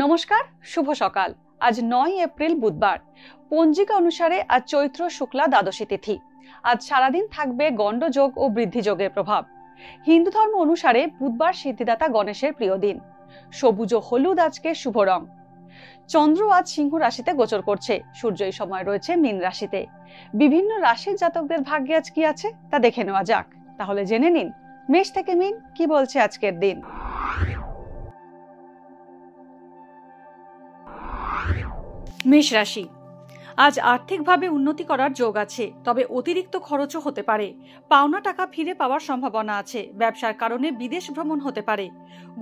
নমস্কার, শুভ সকাল। আজ 9 এপ্রিল বুধবার। পঞ্জিকা অনুসারে আজ চৈত্র শুক্লা দ্বাদশী তিথি। আজ সারাদিন থাকবে গণ্ডযোগ ও বৃদ্ধিযোগের প্রভাব। হিন্দু ধর্ম অনুসারে বুধবার সিদ্ধিদাতা গণেশের প্রিয় দিন। সবুজ ও হলুদ আজকে শুভ রং। চন্দ্র আজ সিংহ রাশিতে গোচর করছে, সূর্য এই সময় রয়েছে মীন রাশিতে। বিভিন্ন রাশির জাতকদের ভাগ্যে আজ কি আছে তা দেখে নেওয়া যাক। তাহলে জেনে নিন মেষ থেকে মীন কি বলছে আজকের দিন। মেষ রাশি, আজ আর্থিকভাবে উন্নতি করার যোগ আছে, তবে অতিরিক্ত খরচও হতে পারে। পাওনা টাকা ফিরে পাওয়ার সম্ভাবনা আছে। ব্যবসার কারণে বিদেশ ভ্রমণ হতে পারে।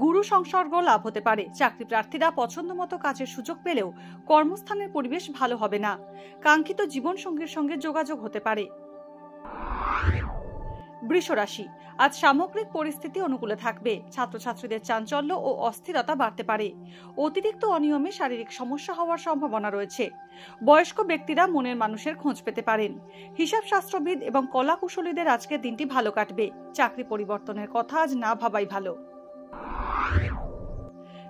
গুরু সংসর্গ লাভ হতে পারে। চাকরি প্রার্থীরা পছন্দ মতো কাজের সুযোগ পেলেও কর্মস্থানের পরিবেশ ভালো হবে না। কাঙ্ক্ষিত জীবন সঙ্গীর সঙ্গে যোগাযোগ হতে পারে। বৃষ রাশি, আজ সামগ্রিক পরিস্থিতি অনুকূলে থাকবে। ছাত্রছাত্রীদের চাঞ্চল্য ও অস্থিরতা বাড়তে পারে। অতিরিক্ত অনিয়মে শারীরিক সমস্যা হওয়ার সম্ভাবনা রয়েছে। বয়স্ক ব্যক্তিরা মনের মানুষের খোঁজ পেতে পারেন। হিসাব শাস্ত্রবিদ এবং কলা কুশলীদের আজকের দিনটি ভালো কাটবে। চাকরি পরিবর্তনের কথা আজ না ভাবাই ভালো।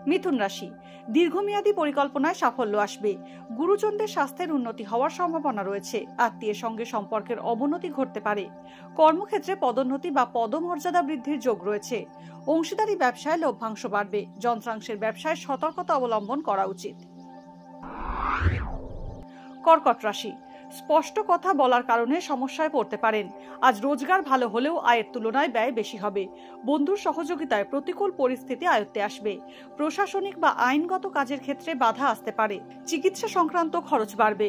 মিথুন রাশি, দীর্ঘমেয়াদী পরিকল্পনায় সাফল্য আসবে। গুরুজনদের স্বাস্থ্যের উন্নতি হওয়ার সম্ভাবনা রয়েছে। আত্মীয়ের সঙ্গে সম্পর্কের অবনতি ঘটতে পারে। কর্মক্ষেত্রে পদোন্নতি বা পদমর্যাদা বৃদ্ধির যোগ রয়েছে। অংশীদারি ব্যবসায় লভ্যাংশ বাড়বে। যন্ত্রাংশের ব্যবসায় সতর্কতা অবলম্বন করা উচিত। কর্কট রাশি, স্পষ্ট কথা বলার কারণে সমস্যায় পড়তে পারেন। আজ রোজগার ভালো হলেও আয়ের তুলনায় ব্যয় বেশি হবে। বন্ধুর সহযোগিতায় প্রতিকূল পরিস্থিতি আয়ত্তে আসবে। প্রশাসনিক বা আইনগত কাজের ক্ষেত্রে বাধা আসতে পারে। চিকিৎসা সংক্রান্ত খরচ বাড়বে।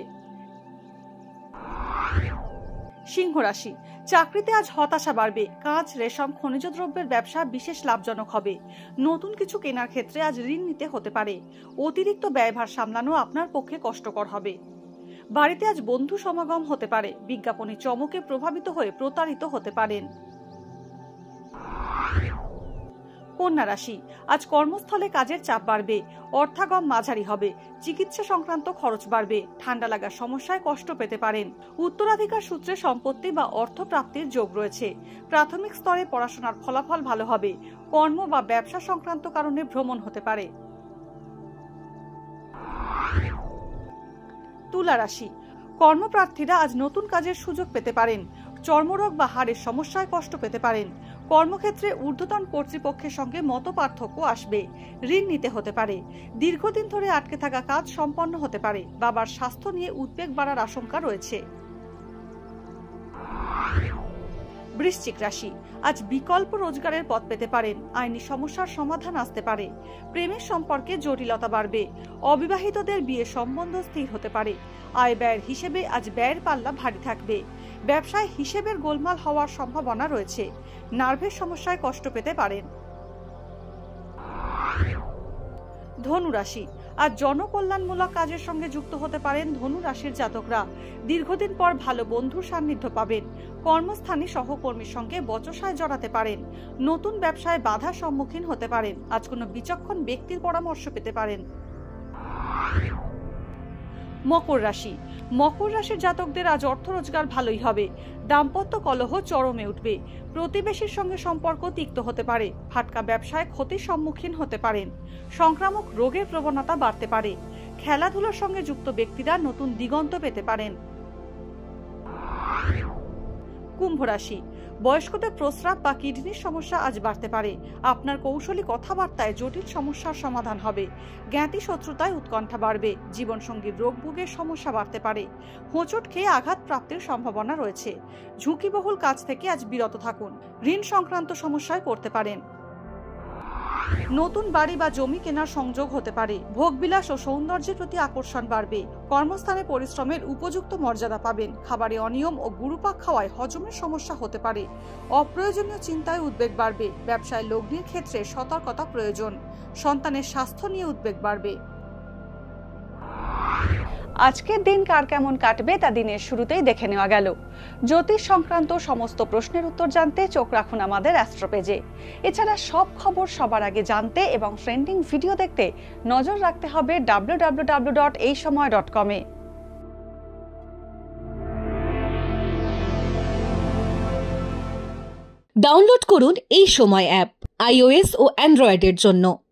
সিংহ রাশি, চাকরিতে আজ হতাশা বাড়বে। কাঁচ, রেশম, খনিজ দ্রব্যের ব্যবসা বিশেষ লাভজনক হবে। নতুন কিছু কেনার ক্ষেত্রে আজ ঋণ নিতে হতে পারে। অতিরিক্ত ব্যয়ভার সামলানো আপনার পক্ষে কষ্টকর হবে। বাড়িতে আজ বন্ধু সমাগম হতে পারে। বিজ্ঞাপনী চমকে প্রভাবিত হয়ে প্রতারিত হতে পারেন। কন্যা রাশি, আজ কর্মস্থলে কাজের চাপ বাড়বে। অর্থাগম মাঝারি হবে। চিকিৎসা সংক্রান্ত খরচ বাড়বে। ঠান্ডা লাগার সমস্যায় কষ্ট পেতে পারেন। উত্তরাধিকার সূত্রে সম্পত্তি বা অর্থ প্রাপ্তির যোগ রয়েছে। প্রাথমিক স্তরে পড়াশোনার ফলাফল ভালো হবে। কর্ম বা ব্যবসা সংক্রান্ত কারণে ভ্রমণ হতে পারে। তুলা রাশি, কর্মপ্রার্থীরা আজ নতুন কাজের সুযোগ পেতে পারেন। চর্মরোগ বা হাড়ের সমস্যায় কষ্ট পেতে পারেন। কর্মক্ষেত্রে ঊর্ধ্বতন কর্তৃপক্ষের সঙ্গে মতপার্থক্য আসবে। ঋণ নিতে হতে পারে। দীর্ঘদিন ধরে আটকে থাকা কাজ সম্পন্ন হতে পারে। বাবার স্বাস্থ্য নিয়ে উদ্বেগ বাড়ার আশঙ্কা রয়েছে। বৃশ্চিক রাশি, আজ বিকল্প রোজগারের পথ পেতে পারেন। আইনি সমস্যার সমাধান আসতে পারে। প্রেমের সম্পর্কে জটিলতা বাড়বে। অবিবাহিতদের বিয়ে সম্বন্ধ স্থির হতে পারে। আয় ব্যয়ের হিসেবে আজ ব্যয়ের পাল্লা ভারী থাকবে। ব্যবসায় হিসেবের গোলমাল হওয়ার সম্ভাবনা রয়েছে। নার্ভের সমস্যায় কষ্ট পেতে পারেন। ধনু রাশি, আজ জনকল্যাণমূলক কাজের সঙ্গে যুক্ত হতে পারেন ধনু রাশির জাতকরা। দীর্ঘদিন পর ভালো বন্ধুর সান্নিধ্য পাবেন। কর্মস্থানে সহকর্মীর সঙ্গে বচসায় জড়াতে পারেন। নতুন ব্যবসায় বাধার সম্মুখীন হতে পারেন। আজ কোনো বিচক্ষণ ব্যক্তির পরামর্শ পেতে পারেন। মকর রাশি, মকর রাশির জাতকদের আজ অর্থ রোজগার ভালোই হবে। দাম্পত্য কলহ চরমে উঠবে। প্রতিবেশীর সঙ্গে সম্পর্ক তিক্ত হতে পারে। ফাটকা ব্যবসায় ক্ষতির সম্মুখীন হতে পারেন। সংক্রামক রোগের প্রবণতা বাড়তে পারে। খেলাধুলার সঙ্গে যুক্ত ব্যক্তিরা নতুন দিগন্ত পেতে পারেন। কুম্ভ রাশি, বয়স্কদের প্রস্রাব বা কিডনির সমস্যা আজ বাড়তে পারে। আপনার কৌশলী কথাবার্তায় জটিল সমস্যার সমাধান হবে। জ্ঞাতি শত্রুতায় উৎকণ্ঠা বাড়বে। জীবনসঙ্গীর রোগ ভোগের সমস্যা বাড়তে পারে। হোঁচট খেয়ে আঘাত প্রাপ্তির সম্ভাবনা রয়েছে। ঝুঁকিবহুল কাজ থেকে আজ বিরত থাকুন। ঋণ সংক্রান্ত সমস্যায় পড়তে পারেন। নতুন বাড়ি বা জমি কেনার সংযোগ হতে পারে। ভোগবিলাস ও সৌন্দর্যের প্রতি আকর্ষণ বাড়বে। কর্মস্থানে পরিশ্রমের উপযুক্ত মর্যাদা পাবেন। খাবারে অনিয়ম ও গুরুপাক খাওয়ায় হজমের সমস্যা হতে পারে। অপ্রয়োজনীয় চিন্তায় উদ্বেগ বাড়বে। ব্যবসায় লগ্নির ক্ষেত্রে সতর্কতা প্রয়োজন। সন্তানের স্বাস্থ্য নিয়ে উদ্বেগ বাড়বে। আজকের দিন কার কেমন কাটবে তা দিনের শুরুতেই দেখে নেওয়া গেল। জ্যোতিষ সংক্রান্ত সমস্ত প্রশ্নের উত্তর জানতে চোখ রাখুন আমাদের অ্যাস্ট্রো পেজে। এছাড়া সব খবর সবার আগে জানতে এবং ট্রেন্ডিং ভিডিও দেখতে নজর রাখতে হবে www.এইসময়.com এ। ডাউনলোড করুন এই সময় অ্যাপ iOS ও অ্যান্ড্রয়েডের জন্য।